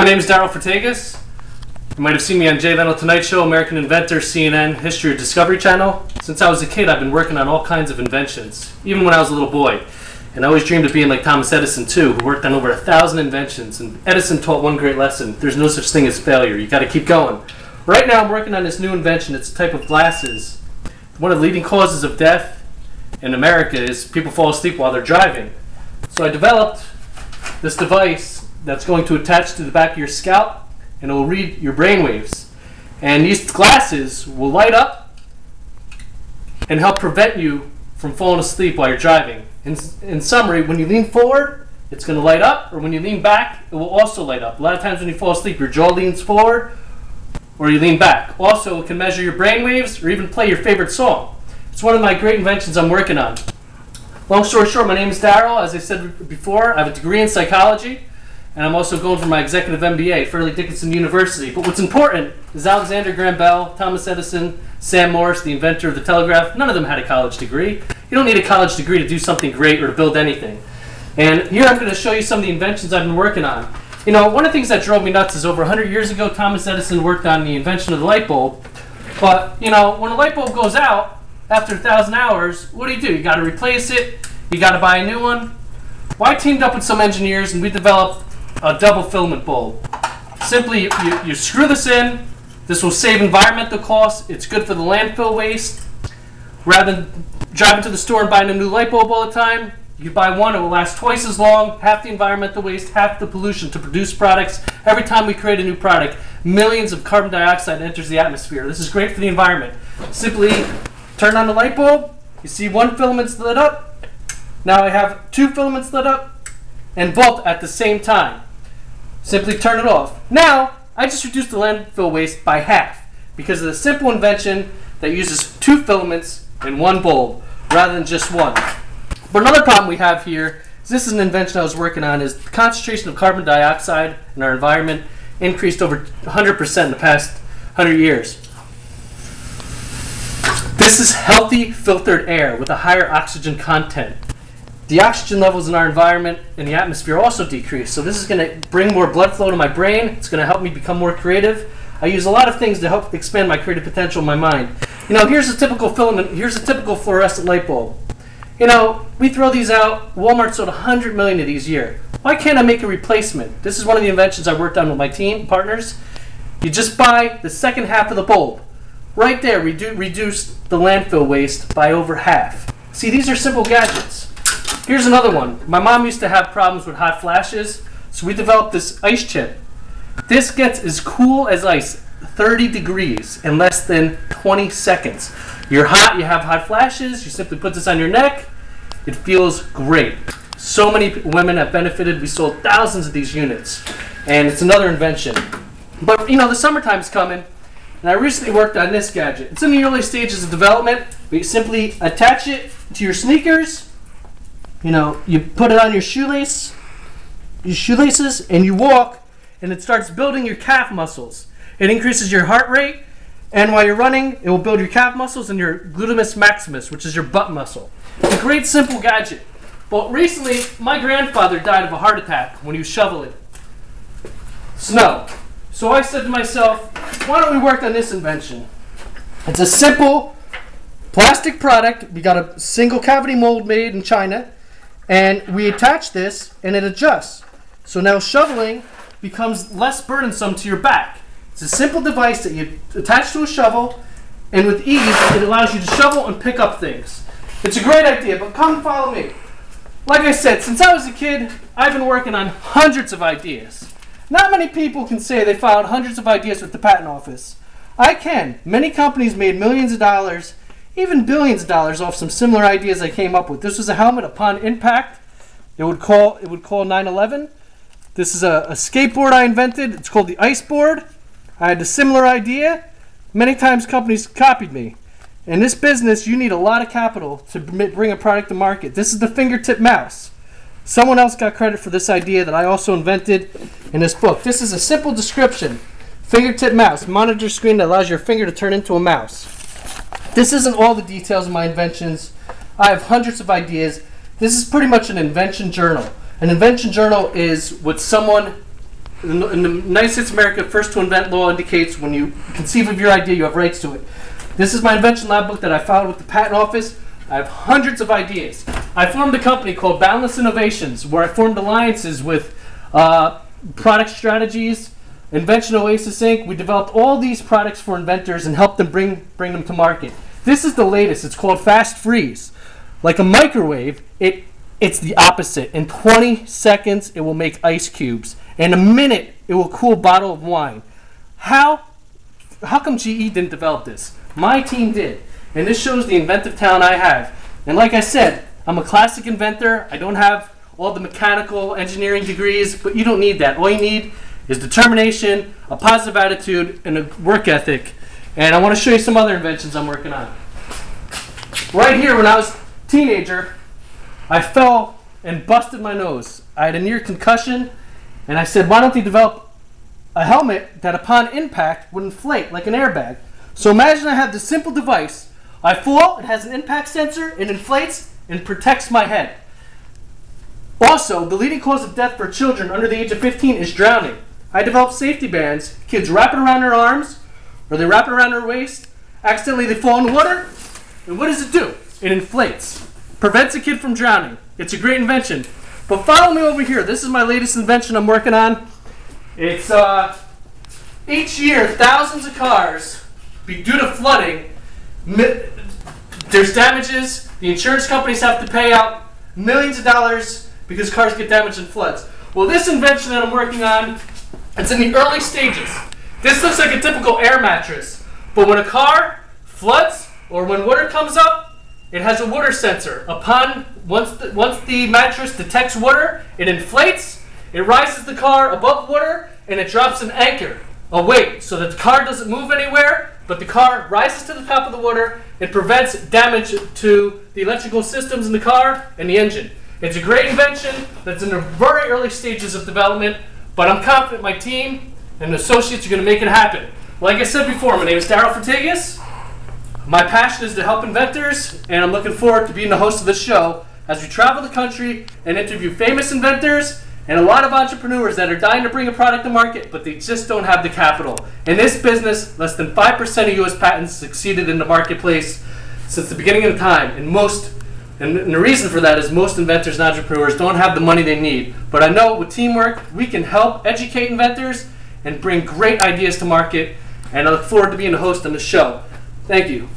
My name is Darrell Fertakos. You might have seen me on Jay Leno Tonight Show, American Inventor, CNN, History or Discovery Channel. Since I was a kid, I've been working on all kinds of inventions, even when I was a little boy. And I always dreamed of being like Thomas Edison too, who worked on over 1,000 inventions. And Edison taught one great lesson: there's no such thing as failure. You got to keep going. Right now, I'm working on this new invention. It's a type of glasses. One of the leading causes of death in America is people fall asleep while they're driving. So I developed this device that's going to attach to the back of your scalp, and it will read your brain waves. And these glasses will light up and help prevent you from falling asleep while you're driving. In summary, when you lean forward, it's going to light up, or when you lean back, it will also light up. A lot of times when you fall asleep, your jaw leans forward or you lean back. Also, it can measure your brain waves or even play your favorite song. It's one of my great inventions I'm working on. Long story short, my name is Darrell. As I said before, I have a degree in psychology, and I'm also going for my executive MBA at Fairleigh Dickinson University. But what's important is Alexander Graham Bell, Thomas Edison, Sam Morse, the inventor of the Telegraph, none of them had a college degree. You don't need a college degree to do something great or to build anything. And here I'm going to show you some of the inventions I've been working on. You know, one of the things that drove me nuts is over 100 years ago, Thomas Edison worked on the invention of the light bulb. But, you know, when a light bulb goes out after 1,000 hours, what do? You got to replace it. You got to buy a new one. Well, I teamed up with some engineers and we developed a double filament bulb. Simply, you screw this in. This will save environmental costs. It's good for the landfill waste. Rather than driving to the store and buying a new light bulb all the time, you buy one, it will last twice as long, half the environmental waste, half the pollution to produce products. Every time we create a new product, millions of carbon dioxide enters the atmosphere. This is great for the environment. Simply turn on the light bulb. You see one filament's lit up. Now I have two filaments lit up, and both at the same time. Simply turn it off. Now, I just reduced the landfill waste by half because of the simple invention that uses two filaments in one bulb rather than just one. But another problem we have here is this is an invention I was working on, is the concentration of carbon dioxide in our environment increased over 100% in the past 100 years. This is healthy filtered air with a higher oxygen content. The oxygen levels in our environment and the atmosphere also decrease. So this is going to bring more blood flow to my brain. It's going to help me become more creative. I use a lot of things to help expand my creative potential in my mind. You know, here's a typical filament. Here's a typical fluorescent light bulb. You know, we throw these out. Walmart sold 100 million of these a year. Why can't I make a replacement? This is one of the inventions I worked on with my team partners. You just buy the second half of the bulb. Right there, reduce the landfill waste by over half. See, these are simple gadgets. Here's another one. My mom used to have problems with hot flashes, so we developed this ice chip. This gets as cool as ice, 30 degrees in less than 20 seconds. You're hot, you have hot flashes, you simply put this on your neck. It feels great. So many women have benefited. We sold thousands of these units, and it's another invention. But, you know, the summertime's coming, and I recently worked on this gadget. It's in the early stages of development. We simply attach it to your sneakers. You know, you put it on your shoelaces, and you walk, and it starts building your calf muscles. It increases your heart rate, and while you're running, it will build your calf muscles and your gluteus maximus, which is your butt muscle. It's a great, simple gadget. But recently, my grandfather died of a heart attack when he was shoveling snow. So I said to myself, why don't we work on this invention? It's a simple plastic product. We got a single cavity mold made in China. And we attach this, and it adjusts. So now shoveling becomes less burdensome to your back. It's a simple device that you attach to a shovel, and with ease, it allows you to shovel and pick up things. It's a great idea, but come follow me. Like I said, since I was a kid, I've been working on hundreds of ideas. Not many people can say they filed hundreds of ideas with the patent office. I can. Many companies made millions of dollars, even billions of dollars off some similar ideas I came up with. This was a helmet upon impact. It would call 9/11. This is a skateboard I invented. It's called the ice board. I had a similar idea. Many times companies copied me. In this business, you need a lot of capital to bring a product to market. This is the fingertip mouse. Someone else got credit for this idea that I also invented in this book. This is a simple description. Fingertip mouse, monitor screen that allows your finger to turn into a mouse. This isn't all the details of my inventions. I have hundreds of ideas. This is pretty much an invention journal. An invention journal is what someone in the United States of America, first to invent law indicates when you conceive of your idea, you have rights to it. This is my invention lab book that I filed with the patent office. I have hundreds of ideas. I formed a company called Boundless Innovations, where I formed alliances with Product Strategies, Invention Oasis Inc. We developed all these products for inventors and helped them bring them to market. This is the latest. It's called Fast Freeze. Like a microwave, it's the opposite. In 20 seconds, it will make ice cubes. In a minute, it will cool a bottle of wine. How come GE didn't develop this? My team did. And this shows the inventive talent I have. And like I said, I'm a classic inventor. I don't have all the mechanical engineering degrees, but you don't need that. All you need is determination, a positive attitude, and a work ethic. And I want to show you some other inventions I'm working on. Right here, when I was a teenager, I fell and busted my nose. I had a near concussion, and I said, why don't they develop a helmet that upon impact would inflate like an airbag? So imagine I have this simple device. I fall, it has an impact sensor, it inflates and protects my head. Also, the leading cause of death for children under the age of 15 is drowning. I developed safety bands. Kids wrap it around their arms, or they wrap it around their waist. Accidentally, they fall in the water. And what does it do? It inflates. Prevents a kid from drowning. It's a great invention. But follow me over here. This is my latest invention I'm working on. It's each year, thousands of cars, due to flooding, there's damages. The insurance companies have to pay out millions of dollars because cars get damaged in floods. Well, this invention that I'm working on, it's in the early stages. This looks like a typical air mattress. But when a car floods or when water comes up, it has a water sensor. Once the mattress detects water, it inflates, it rises the car above water, and it drops an anchor, a weight, so that the car doesn't move anywhere, but the car rises to the top of the water. It prevents damage to the electrical systems in the car and the engine. It's a great invention that's in the very early stages of development, but I'm confident my team and associates are going to make it happen. Like I said before, my name is Darrell Fertakos. My passion is to help inventors, and I'm looking forward to being the host of this show as we travel the country and interview famous inventors and a lot of entrepreneurs that are dying to bring a product to market, but they just don't have the capital. In this business, less than 5% of U.S. patents succeeded in the marketplace since the beginning of time, and the reason for that is most inventors and entrepreneurs don't have the money they need. But I know with teamwork, we can help educate inventors and bring great ideas to market, and I look forward to being the host on the show. Thank you.